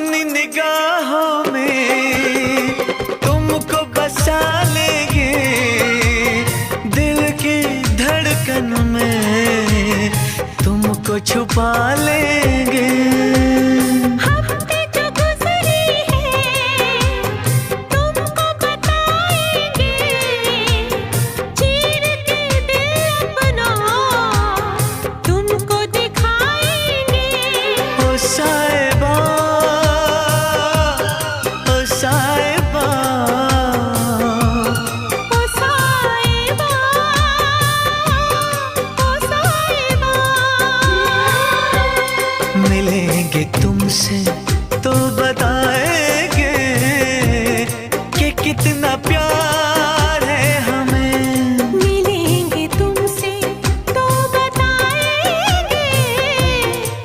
अपनी निगाहों में तुमको बसा लेंगे, दिल की धड़कन में तुमको छुपा लेंगे। हफ्ते जो गुजरे हैं तुमको बताएंगे, चीर के दिल अपना तुमको दिखाएंगे। ओ साहिबा, ओ साहिबा, ओ साहिबा, ओ साहिबा। मिलेंगे तुमसे तो बता